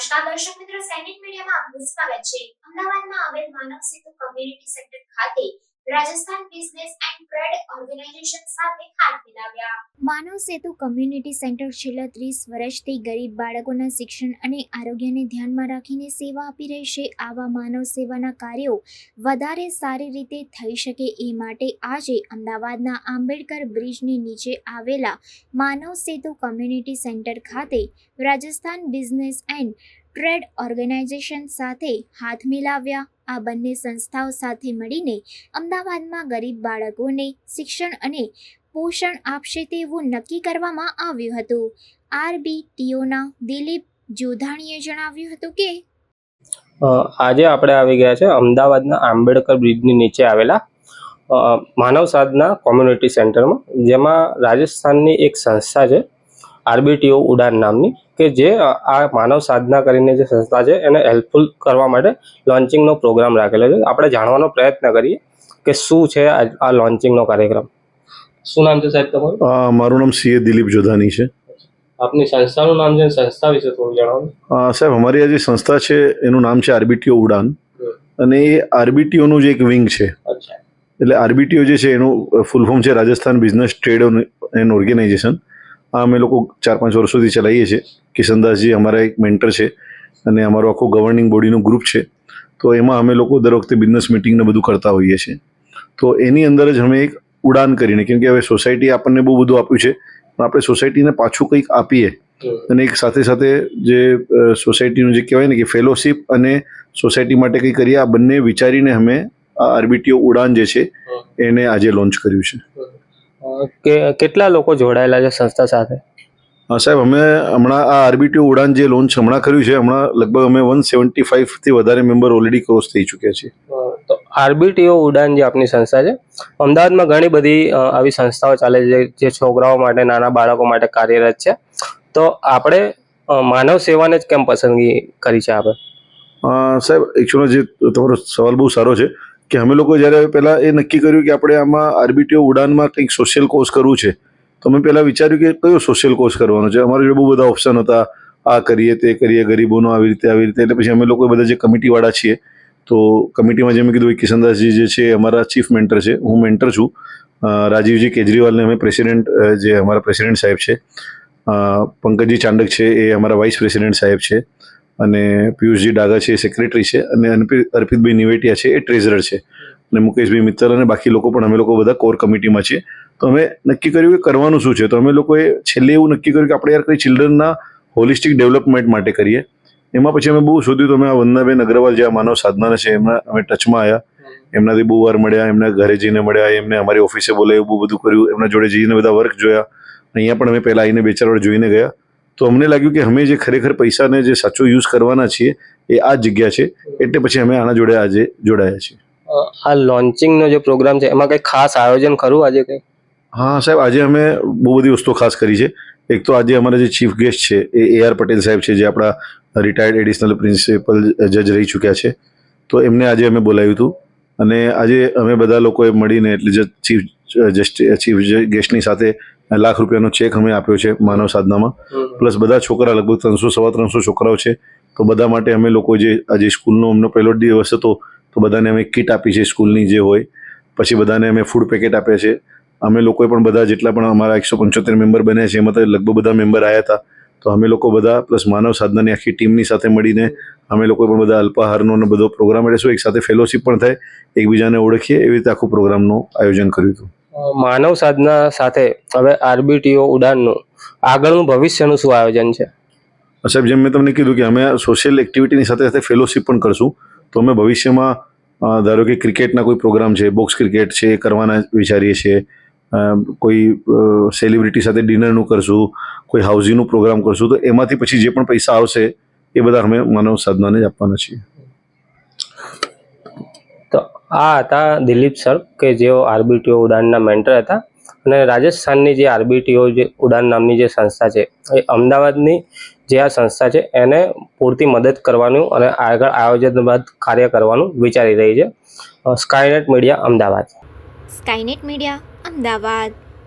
નમસ્કાર દર્શક મિત્રો, સૈનિક મીડિયામાં આપનું સ્વાગત છે। અમદાવાદમાં આવેલ માનવ સેતુ કમ્યુનિટી સેન્ટર ખાતે Rajasthan business and trade organisation સાથે હાથ મિલાવ્યા। માનવ સેતુ કમ્યુનિટી સેન્ટર છેલ્લા 30 વર્ષથી ગરીબ બાળકોના શિક્ષણ અને આરોગ્યને ધ્યાનમાં રાખીને સેવા આપી રહી છે। આવા માનવ સેવાના કાર્યો વધારે સારી રીતે થઈ શકે એ માટે આજે અમદાવાદના આંબેડકર બ્રિજની નીચે આવેલા માનવ સેતુ કમ્યુનિટી સેન્ટર ખાતે Rajasthan business and trade organisation સાથે હાથ મિલાવ્યા। આ બંને સંસ્થાઓ સાથે મળીને અમદાવાદમાં ગરીબ બાળકોને શિક્ષણ અને પોષણ આપશે તેવું નક્કી કરવામાં આવ્યું હતું। RBTOના દિલીપ જોધાણીએ જણાવ્યું હતું કે આજે આપણે આવી ગયા છે અમદાવાદના આંબેડકર બ્રિજની નીચે આવેલા માનવ સાધના કોમ્યુનિટી સેન્ટરમાં, જેમાં રાજસ્થાનની એક સંસ્થા છે RBTO ઉડાન નામની, કે જે આ માનવ સાધના કરીને જે સંસ્થા છે એને હેલ્પફુલ કરવા માટે લોન્ચિંગનો પ્રોગ્રામ રાખેલો છે। આપણે જાણવાનો પ્રયત્ન કરીએ કે શું છે આ લોન્ચિંગનો કાર્યક્રમ। શું નામ છે સાહેબ તમારું? મારું નામ CA દિલીપ જોધાની છે। આપની સંસ્થાનું નામ છે, સંસ્થા વિશે થોડું જણાવો। સાહેબ, અમારી આ જે સંસ્થા છે એનું નામ છે RBTO ઉડાન, અને એ RBTOનું જે એક વિંગ છે। એટલે RBTO જે છે એનું ફૂલ ફોર્મ છે Rajasthan business trade and organisation. આ અમે લોકો 4-5 વર્ષોથી ચલાવીએ છીએ। કિશનદાસજી અમારા એક મેન્ટર છે અને અમારું આખું ગવર્નિંગ બોડીનું ગ્રુપ છે। તો એમાં અમે લોકો દર વખતે બિઝનેસ મિટિંગને બધું કરતા હોઈએ છીએ। તો એની અંદર જ અમે એક ઉડાન કરીને, કેમ કે હવે સોસાયટી આપણને બહુ બધું આપ્યું છે, પણ આપણે સોસાયટીને પાછું કંઈક આપીએ, અને એક સાથે સાથે જે સોસાયટીનું જે કહેવાય ને કે ફેલોશિપ અને સોસાયટી માટે કંઈ કરીએ, આ બંને વિચારીને અમે આ RBTO ઉડાન જે છે એને આજે લોન્ચ કર્યું છે। કે કેટલા લોકો જોડાયેલા છે સંસ્થા સાથે? સાહેબ, અમે હમણાં આ RBTO ઉડાન જે લોન્ચ હમણાં કર્યું છે, હમણાં લગભગ અમે 175થી વધારે મેમ્બર ઓલરેડી ક્રોસ થઈ ચૂક્યા છે। તો RBTO ઉડાન જે આપની સંસ્થા છે, અમદાવાદમાં ઘણી બધી આવી સંસ્થાઓ ચાલે છે જે છોકરાઓ માટે, નાના બાળકો માટે કાર્યરત છે। તો આપણે માનવ સેવાને જ કેમ પસંદગી કરી છે આપણે? સાહેબ, એકચ્યુઅલી જે તમારો સવાલ બહુ સારો છે કે અમે લોકો જ્યારે પહેલાં એ નક્કી કર્યું કે આપણે આમાં RBTO ઉડાનમાં કંઈક સોશિયલ કોઝ કરવું છે, તો અમે પહેલાં વિચાર્યું કે કયો સોશિયલ કોઝ કરવાનો છે। અમારી જોડે બહુ બધા ઓપ્શન હતા, આ કરીએ, તે કરીએ, ગરીબોનો આવી રીતે। એટલે પછી અમે લોકો બધા જે કમિટીવાળા છીએ, તો કમિટીમાં જે મેં કીધું કિશનદાસજી જે છે અમારા ચીફ મેન્ટર છે, હું મેન્ટર છું। રાજીવજી કેજરીવાલને અમે પ્રેસિડેન્ટ, જે અમારા પ્રેસિડેન્ટ સાહેબ છે। પંકજજી ચાંડક છે એ અમારા વાઇસ પ્રેસિડેન્ટ સાહેબ છે, અને પિયુષજી ડાગા છે એ સેક્રેટરી છે, અને અર્પિતભાઈ નિવેટિયા છે એ ટ્રેઝરર છે, અને મુકેશભાઈ મિત્તલ અને બાકી લોકો પણ અમે લોકો બધા કોર કમિટીમાં છીએ। તો અમે નક્કી કર્યું કે કરવાનું શું છે, તો અમે લોકોએ છેલ્લે એવું નક્કી કર્યું કે આપણે યાર કંઈ ચિલ્ડ્રનના હોલિસ્ટિક ડેવલપમેન્ટ માટે કરીએ। એમાં પછી અમે બહુ શોધ્યું, તો અમે આ વંદનાબેન અગ્રવાલ જે આ માનવ સાધના છે એમના અમે ટચમાં આવ્યા, એમનાથી બહુ વાર મળ્યા, એમના ઘરે જઈને મળ્યા, એમને અમારી ઓફિસે બોલાવ્યું, બહુ બધું કર્યું, એમના જોડે જઈને બધા વર્ક જોયા। અહીંયા પણ અમે પહેલાં આવીને 2-4 વાર જોઈને ગયા। તો અમને લાગ્યું કે અમે જે ખરેખર પૈસાને જે સાચો યુઝ કરવાના છીએ એ આ જ જગ્યા છે, એટલે પછી અમે આના જોડે આજે જોડાયા છીએ। આ લોન્ચિંગનો જે પ્રોગ્રામ છે એમાં કંઈ ખાસ આયોજન ખરું આજે કંઈ? હા સાહેબ, આજે અમે બહુ બધી વસ્તુઓ ખાસ કરી છે। એક તો આજે અમારા જે ચીફ ગેસ્ટ છે એ AR પટેલ સાહેબ છે, જે આપણા રિટાયર્ડ એડિશનલ પ્રિન્સિપલ જજ રહી ચૂક્યા છે। તો એમને આજે અમે બોલાવ્યું હતું, અને આજે અમે બધા લોકોએ મળીને, એટલે જે ચીફ ગેસ્ટની સાથે ₹1 લાખ ચેક અમે આપ્યો છે માનવ સાધનામાં, પ્લસ બધા છોકરા, લગભગ 300-325 છોકરાઓ છે। તો બધા માટે અમે લોકો જે આજે સ્કૂલનો અમનો પહેલો દિવસ હતો, તો બધાને અમે કિટ આપી છે સ્કૂલની જે હોય, પછી બધાને અમે ફૂડ પેકેટ આપ્યા છે। અમે લોકોએ પણ બધા જેટલા પણ અમારા 175 મેમ્બર બન્યા છે એમાં તો લગભગ બધા મેમ્બર આવ્યા હતા। તો અમે લોકો બધા પ્લસ માનવ સાધનાની આખી ટીમની સાથે મળીને અમે લોકોએ પણ બધા અલ્પાહારનો અને બધો પ્રોગ્રામ, એટલે શું એક સાથે ફેલોશિપ પણ થાય, એકબીજાને ઓળખીએ, એવી રીતે આખું પ્રોગ્રામનું આયોજન કર્યું હતું। માનવ સાધના સાથે હવે RBTO ઉડાનનું આગળનું ભવિષ્યનું શું આયોજન છે? સાહેબ, જેમ મેં તમને કીધું કે અમે સોશિયલ એક્ટિવિટીની સાથે સાથે ફેલોશિપ પણ કરશું। તો અમે ભવિષ્યમાં ધારો કે ક્રિકેટના કોઈ પ્રોગ્રામ છે, બોક્સ ક્રિકેટ છે એ કરવાના વિચારીએ છીએ, કોઈ સેલિબ્રિટી સાથે ડિનરનું કરશું, કોઈ હાઉસિંગનું પ્રોગ્રામ કરશું। તો એમાંથી પછી જે પણ પૈસા આવશે એ બધા અમે માનવ સાધનાને જ આપવાના છીએ। તો આ હતા દિલીપ સર, કે જેઓ RBTO ઉડાનના મેન્ટર હતા, અને રાજસ્થાનની જે RBTO જે ઉડાન નામની જે સંસ્થા છે એ અમદાવાદની જે આ સંસ્થા છે એને પૂરતી મદદ કરવાનું અને આગળ આયોજનબદ્ધ કાર્ય કરવાનું વિચારી રહી છે। Skynet media, Ahmedabad. Skynet media, Ahmedabad.